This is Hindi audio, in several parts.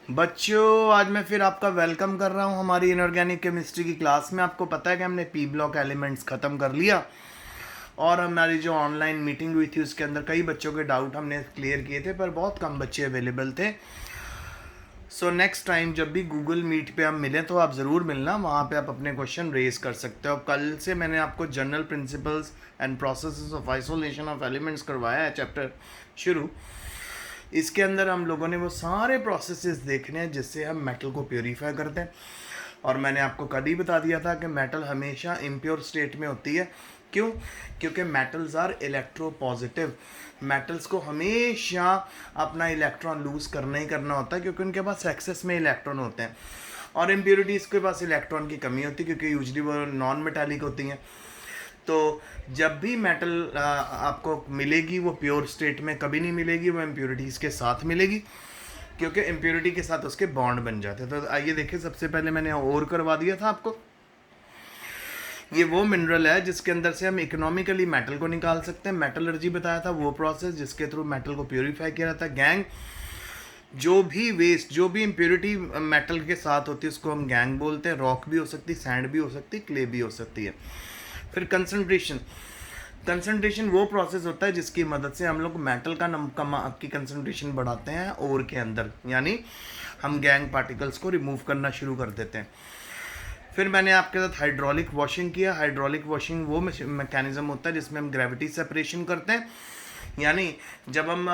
बच्चों, आज मैं फिर आपका वेलकम कर रहा हूं हमारी इनऑर्गेनिक केमिस्ट्री की क्लास में। आपको पता है कि हमने पी ब्लॉक एलिमेंट्स ख़त्म कर लिया और हमारी जो ऑनलाइन मीटिंग हुई थी उसके अंदर कई बच्चों के डाउट हमने क्लियर किए थे, पर बहुत कम बच्चे अवेलेबल थे। सो नेक्स्ट टाइम जब भी गूगल मीट पे हम मिलें तो आप ज़रूर मिलना, वहाँ पे आप अपने क्वेश्चन रेज कर सकते हो। कल से मैंने आपको general principles and processes of isolation of elements करवाया है चैप्टर शुरू। इसके अंदर हम लोगों ने वो सारे प्रोसेसेस देखने हैं जिससे हम मेटल को प्योरीफाई करते हैं। और मैंने आपको कल ही बता दिया था कि मेटल हमेशा इम्प्योर स्टेट में होती है। क्यों? क्योंकि metals are electropositive. Metals को हमेशा अपना इलेक्ट्रॉन लूज करना ही करना होता है क्योंकि उनके पास एक्सेस में इलेक्ट्रॉन होते हैं, और इम्प्योरिटीज़ के पास इलेक्ट्रॉन की कमी होती है क्योंकि यूजली वो नॉन मेटालिक होती हैं। तो जब भी मेटल आपको मिलेगी वो प्योर स्टेट में कभी नहीं मिलेगी, वो इम्प्योरिटीज़ के साथ मिलेगी क्योंकि इम्प्योरिटी के साथ उसके बॉन्ड बन जाते हैं। तो आइए देखिए, सबसे पहले मैंने और करवा दिया था आपको। ये वो मिनरल है जिसके अंदर से हम इकोनॉमिकली मेटल को निकाल सकते हैं। मेटलर्जी बताया था, वो प्रोसेस जिसके थ्रू मेटल को प्योरीफाई किया जाता है। गैंग, जो भी वेस्ट, जो भी इम्प्योरिटी मेटल के साथ होती है उसको हम गैंग बोलते हैं। रॉक भी हो सकती है, सैंड भी हो सकती है, क्ले भी हो सकती है। फिर कंसंट्रेशन, कंसंट्रेशन वो प्रोसेस होता है जिसकी मदद से हम लोग मेटल की कंसंट्रेशन बढ़ाते हैं ओर के अंदर, यानी हम गैंग पार्टिकल्स को रिमूव करना शुरू कर देते हैं। फिर मैंने आपके साथ हाइड्रोलिक वॉशिंग किया। हाइड्रोलिक वॉशिंग वो मैकेनिज्म होता है जिसमें हम ग्रेविटी सेपरेशन करते हैं, यानी जब हम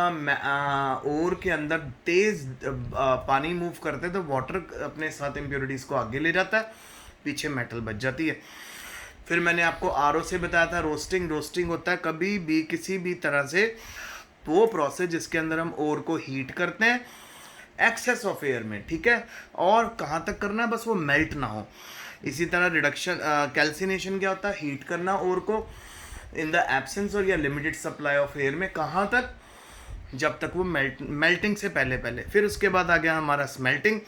ओर के अंदर तेज पानी मूव करते हैं तो वाटर अपने साथ इम्प्योरिटीज़ को आगे ले जाता है, पीछे मेटल बच जाती है। फिर मैंने आपको आरओ से बताया था रोस्टिंग। रोस्टिंग होता है कभी भी किसी भी तरह से वो प्रोसेस जिसके अंदर हम ओर को हीट करते हैं एक्सेस ऑफ एयर में, ठीक है। और कहाँ तक करना है, बस वो मेल्ट ना हो। इसी तरह रिडक्शन, कैल्सिनेशन क्या होता है, हीट करना ओर को इन द एब्सेंस और या लिमिटेड सप्लाई ऑफ एयर में। कहाँ तक, जब तक वो मेल्टिंग से पहले पहले। फिर उसके बाद आ गया हमारा स्मेल्टिंग।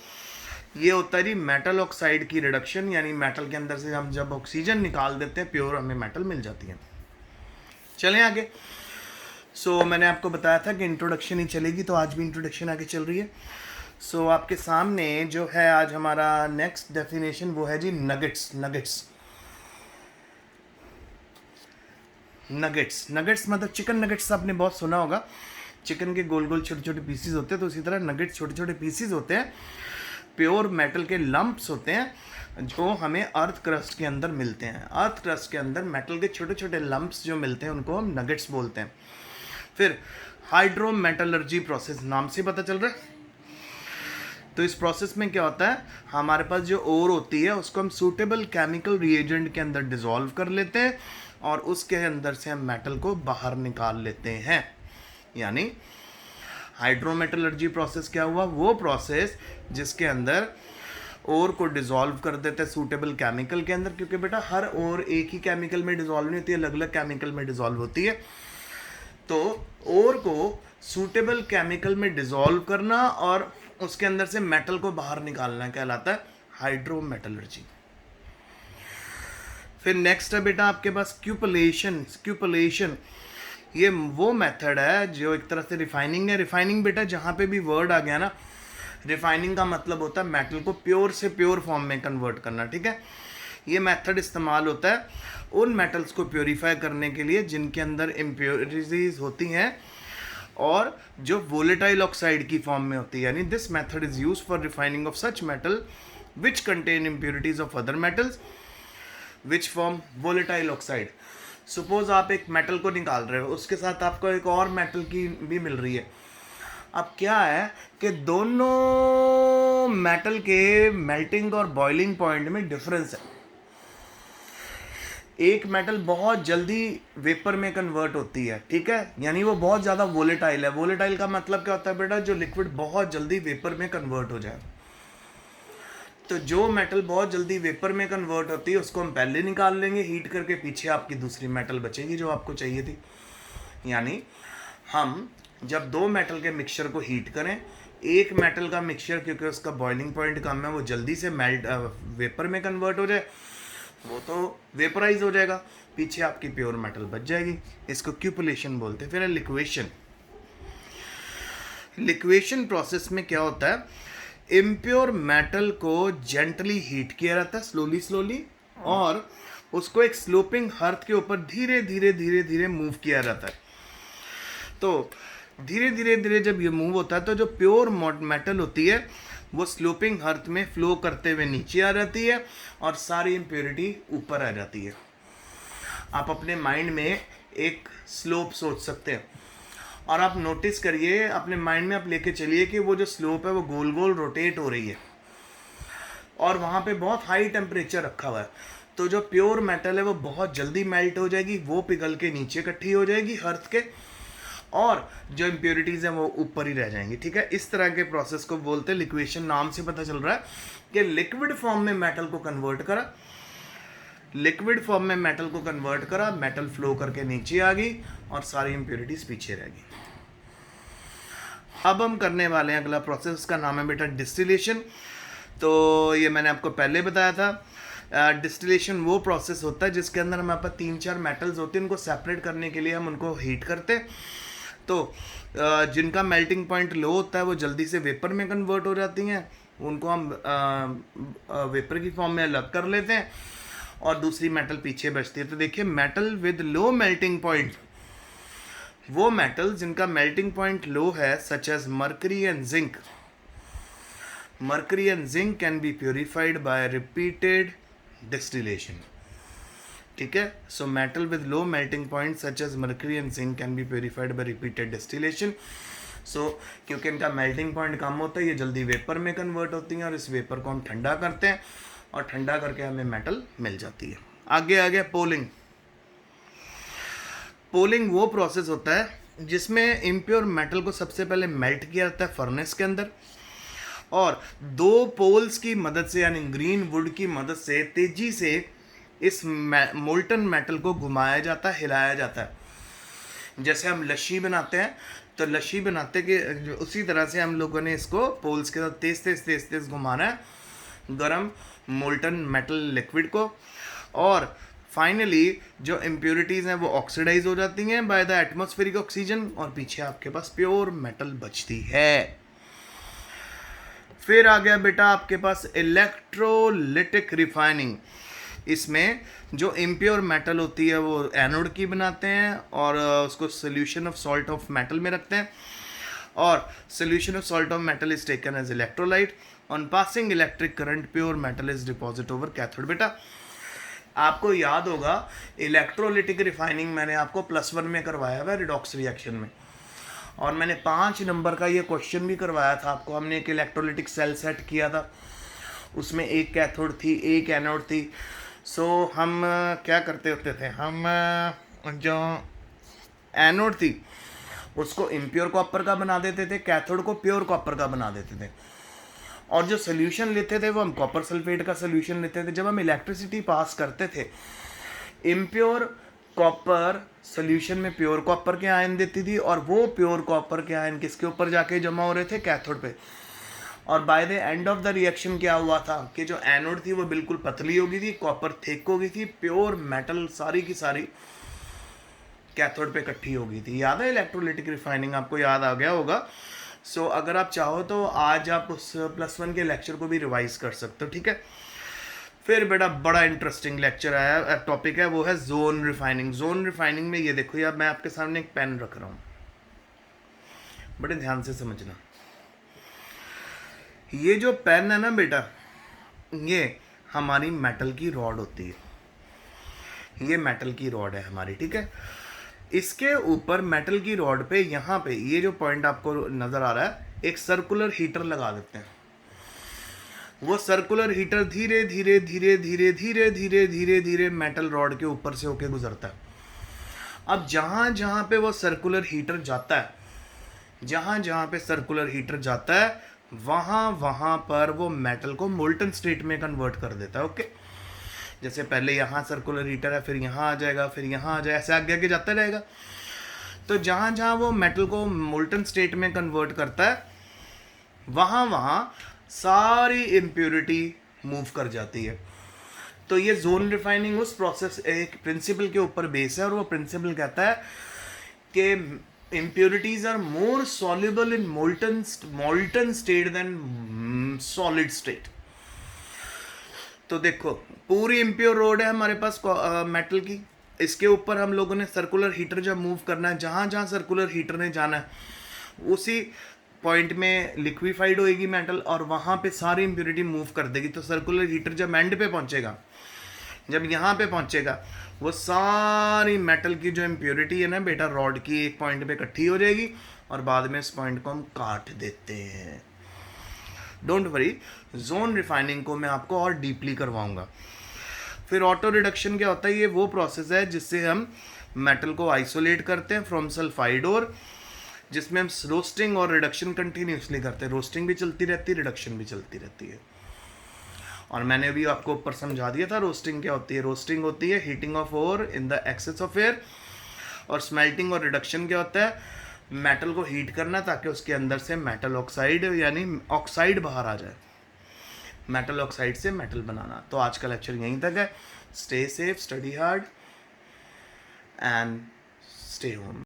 ये होता है जी मेटल ऑक्साइड की रिडक्शन, यानी मेटल के अंदर से हम जब ऑक्सीजन निकाल देते हैं प्योर हमें मेटल मिल जाती है। चलें आगे। मैंने आपको बताया था कि इंट्रोडक्शन ही चलेगी, तो आज भी इंट्रोडक्शन आगे चल रही है। आपके सामने जो है आज हमारा नेक्स्ट डेफिनेशन वो है जी नगेट्स। नगेट्स मतलब चिकन नगेट्स आपने बहुत सुना होगा। चिकन के गोल गोल छोटे छोटे पीसीज होते हैं, तो उसी तरह नगेट्स छोटे छोटे पीसीज होते हैं, प्योर मेटल के लंप्स होते हैं जो हमें अर्थ क्रस्ट के अंदर मिलते हैं। अर्थ क्रस्ट के अंदर मेटल के छोटे छोटे लंप्स जो मिलते हैं उनको हम नगेट्स बोलते हैं। फिर हाइड्रोमेटलर्जी प्रोसेस, नाम से पता चल रहा है। तो इस प्रोसेस में क्या होता है, हमारे पास जो ओर होती है उसको हम सूटेबल केमिकल रिएजेंट के अंदर डिसॉल्व कर लेते हैं और उसके अंदर से हम मेटल को बाहर निकाल लेते हैं। यानी हाइड्रोमेटलर्जी प्रोसेस क्या हुआ, वो प्रोसेस जिसके अंदर ओर को डिसॉल्व कर देते हैं सूटेबल केमिकल के अंदर, क्योंकि बेटा हर ओर एक ही केमिकल में डिसॉल्व नहीं होती है, अलग अलग केमिकल में डिसॉल्व होती है। तो ओर को सूटेबल केमिकल में डिसॉल्व करना और उसके अंदर से मेटल को बाहर निकालना कहलाता है हाइड्रोमेटलर्जी। फिर नेक्स्ट है बेटा आपके पास स्क्यूपलेशन। ये वो मेथड है जो एक तरह से रिफाइनिंग है। रिफाइनिंग बेटा जहाँ पे भी वर्ड आ गया ना, रिफाइनिंग का मतलब होता है मेटल को प्योर से प्योर फॉर्म में कन्वर्ट करना, ठीक है। ये मेथड इस्तेमाल होता है उन मेटल्स को प्योरीफाई करने के लिए जिनके अंदर इम्प्योरिटीज होती हैं और जो वोलेटाइल ऑक्साइड की फॉर्म में होती है। यानी this method is use for refining of such metal which contain impurities of other metals which form volatile oxide. Suppose आप एक मेटल को निकाल रहे हो, उसके साथ आपको एक और मेटल की भी मिल रही है। अब क्या है कि दोनों मेटल के मेल्टिंग और बॉइलिंग पॉइंट में डिफरेंस है। एक मेटल बहुत जल्दी वेपर में कन्वर्ट होती है, ठीक है, यानी वो बहुत ज़्यादा वोलेटाइल है। वोलेटाइल का मतलब क्या होता है बेटा, जो लिक्विड बहुत जल्दी वेपर में कन्वर्ट हो जाए। तो जो मेटल बहुत जल्दी वेपर में कन्वर्ट होती है उसको हम पहले निकाल लेंगे हीट करके, पीछे आपकी दूसरी मेटल बचेगी जो आपको चाहिए थी। यानी हम जब दो मेटल के मिक्सचर को हीट करें, एक मेटल का मिक्सचर क्योंकि उसका बॉइलिंग पॉइंट कम है वो जल्दी से मेल्ट वेपर में कन्वर्ट हो जाए, वो तो वेपराइज हो जाएगा, पीछे आपकी प्योर मेटल बच जाएगी। इसको क्यूपुलेशन बोलते हैं। फिर लिक्वेशन प्रोसेस में क्या होता है, इम्प्योर मेटल को जेंटली हीट किया जाता है, स्लोली, और उसको एक स्लोपिंग हर्थ के ऊपर धीरे धीरे मूव किया जाता है। तो धीरे जब ये मूव होता है तो जो प्योर मेटल होती है वो स्लोपिंग हर्थ में फ्लो करते हुए नीचे आ जाती है और सारी इम्प्योरिटी ऊपर आ जाती है। आप अपने माइंड में एक स्लोप सोच सकते हैं और आप नोटिस करिए, अपने माइंड में आप लेके चलिए कि वो जो स्लोप है वो गोल गोल रोटेट हो रही है और वहाँ पे बहुत हाई टेम्परेचर रखा हुआ है। तो जो प्योर मेटल है वो बहुत जल्दी मेल्ट हो जाएगी, वो पिघल के नीचे इकट्ठी हो जाएगी अर्थ के, और जो इम्प्योरिटीज़ हैं वो ऊपर ही रह जाएंगी। ठीक है, इस तरह के प्रोसेस को बोलते हैं लिक्वेशन। नाम से पता चल रहा है कि लिक्विड फॉर्म में मेटल को कन्वर्ट करा, लिक्विड फॉर्म में मेटल को कन्वर्ट करा, मेटल फ्लो करके नीचे आ गई और सारी इम्प्योरिटीज पीछे रह गई। अब हम करने वाले हैं अगला प्रोसेस, उसका नाम है बेटा डिस्टिलेशन। तो ये मैंने आपको पहले बताया था, डिस्टिलेशन वो प्रोसेस होता है जिसके अंदर हमारे पास 3-4 मेटल्स होते हैं, उनको सेपरेट करने के लिए हम उनको हीट करते हैं। तो जिनका मेल्टिंग पॉइंट लो होता है वो जल्दी से वेपर में कन्वर्ट हो जाती हैं, उनको हम वेपर की फॉर्म में अलग कर लेते हैं और दूसरी मेटल पीछे बचती है। तो देखिए, metal with low melting point, वो मेटल जिनका मेल्टिंग पॉइंट लो है, such as mercury and zinc, mercury and zinc can be purified by repeated distillation. ठीक है, so metal with low melting point such as mercury and zinc can be purified by repeated distillation. so क्योंकि इनका मेल्टिंग पॉइंट कम होता है, ये जल्दी वेपर में कन्वर्ट होती हैं और इस वेपर को हम ठंडा करते हैं और ठंडा करके हमें मेटल मिल जाती है। आगे आ गया पोलिंग। पोलिंग वो प्रोसेस होता है जिसमें इम्प्योर मेटल को सबसे पहले मेल्ट किया जाता है फर्नेस के अंदर और 2 पोल्स की मदद से यानी ग्रीन वुड की मदद से तेजी से इस मोल्टन मेटल को घुमाया जाता है, हिलाया जाता है। जैसे हम लस्सी बनाते हैं तो लस्सी बनाते के उसी तरह से हम लोगों ने इसको पोल्स के साथ तेज घुमाना है गरम मोल्टन मेटल लिक्विड को, और फाइनली जो इम्प्योरिटीज़ हैं वो ऑक्सीडाइज हो जाती हैं बाय द एटमॉस्फेरिक ऑक्सीजन और पीछे आपके पास प्योर मेटल बचती है। फिर आ गया बेटा आपके पास इलेक्ट्रोलिटिक रिफाइनिंग। इसमें जो इम्प्योर मेटल होती है वो एनोड की बनाते हैं और उसको solution of salt of metal में रखते हैं और solution of salt of metal is taken as electrolyte. On passing electric current pure metal is deposit over cathode. बेटा आपको याद होगा इलेक्ट्रोलिटिक रिफाइनिंग मैंने आपको +1 में करवाया हुआ रिडॉक्स रिएक्शन में, और मैंने 5 नंबर का ये क्वेश्चन भी करवाया था आपको। हमने एक इलेक्ट्रोलिटिक सेल सेट किया था, उसमें एक कैथोड थी, एक एनोड थी। सो हम क्या करते होते थे, हम जो एनोड थी उसको इम्प्योर कॉपर का बना देते थे, कैथोड को प्योर कॉपर का बना देते थे, और जो सोल्यूशन लेते थे वो हम कॉपर सल्फेट का सोल्यूशन लेते थे। जब हम इलेक्ट्रिसिटी पास करते थे, इम्प्योर कॉपर सोल्यूशन में प्योर कॉपर के आयन देती थी और वो प्योर कॉपर के आयन किसके ऊपर जाके जमा हो रहे थे, कैथोड पे। और by the end of the reaction क्या हुआ था कि जो एनोड थी वो बिल्कुल पतली हो गई थी, कॉपर थिक हो गई थी, प्योर मेटल सारी की सारी कैथोड पे इकट्ठी हो गई थी। याद है इलेक्ट्रोलिटिक रिफाइनिंग, आपको याद आ गया होगा। सो अगर आप चाहो तो आज आप उस +1 के लेक्चर को भी रिवाइज कर सकते हो। ठीक है, फिर बेटा बड़ा इंटरेस्टिंग लेक्चर आया, टॉपिक है वो है जोन रिफाइनिंग। जोन रिफाइनिंग में ये देखो यार, मैं आपके सामने एक पेन रख रहा हूँ, बड़े ध्यान से समझना। ये जो पेन है ना बेटा, ये हमारी मेटल की रॉड होती है, ये मेटल की रॉड है हमारी। ठीक है, इसके ऊपर मेटल की रॉड पे यहाँ पे ये जो पॉइंट आपको नज़र आ रहा है, एक सर्कुलर हीटर लगा देते हैं। वो सर्कुलर हीटर धीरे धीरे मेटल रॉड के ऊपर से होके गुजरता है। अब जहाँ जहाँ पे वो सर्कुलर हीटर जाता है, जहाँ पे सर्कुलर हीटर जाता है वहाँ पर वो मेटल को मोल्टन स्टेट में कन्वर्ट कर देता है। ओके, जैसे पहले यहाँ सर्कुलर हीटर है, फिर यहाँ आ जाएगा, फिर यहाँ आ जाएगा, ऐसे आगे आगे जाता रहेगा। तो जहाँ वो मेटल को मोल्टन स्टेट में कन्वर्ट करता है, वहाँ सारी इम्प्योरिटी मूव कर जाती है। तो ये जोन रिफाइनिंग उस प्रोसेस एक प्रिंसिपल के ऊपर बेस है, और वो प्रिंसिपल कहता है कि impurities are more soluble in molten state than solid state. तो देखो पूरी इम्प्योर रोड है हमारे पास मेटल की, इसके ऊपर हम लोगों ने सर्कुलर हीटर जब मूव करना है, जहाँ जहाँ सर्कुलर हीटर ने जाना है उसी पॉइंट में लिक्विफाइड होएगी मेटल और वहाँ पे सारी इम्प्योरिटी मूव कर देगी। तो सर्कुलर हीटर जब एंड पे पहुँचेगा, जब यहाँ पे पहुँचेगा, वो सारी मेटल की जो इम्प्योरिटी है ना बेटा रॉड की एक पॉइंट पे इकट्ठी हो जाएगी और बाद में इस पॉइंट को हम काट देते हैं। डोंट वरी, जोन रिफाइनिंग को मैं आपको और डीपली करवाऊंगा। फिर ऑटो रिडक्शन क्या होता है, ये वो प्रोसेस है जिससे हम मेटल को आइसोलेट करते हैं फ्रॉम सल्फाइड ओर, जिसमें हम रोस्टिंग और रिडक्शन कंटिन्यूसली करते हैं। रोस्टिंग भी चलती रहती है, रिडक्शन भी चलती रहती है। और मैंने अभी आपको ऊपर समझा दिया था रोस्टिंग क्या होती है। रोस्टिंग होती है heating of ore in the excess of air, और स्मेल्टिंग और रिडक्शन क्या होता है, मेटल को हीट करना ताकि उसके अंदर से मेटल ऑक्साइड यानी ऑक्साइड बाहर आ जाए, मेटल ऑक्साइड से मेटल बनाना। तो आज का लेक्चर यहीं तक है। Stay safe, study hard and stay home.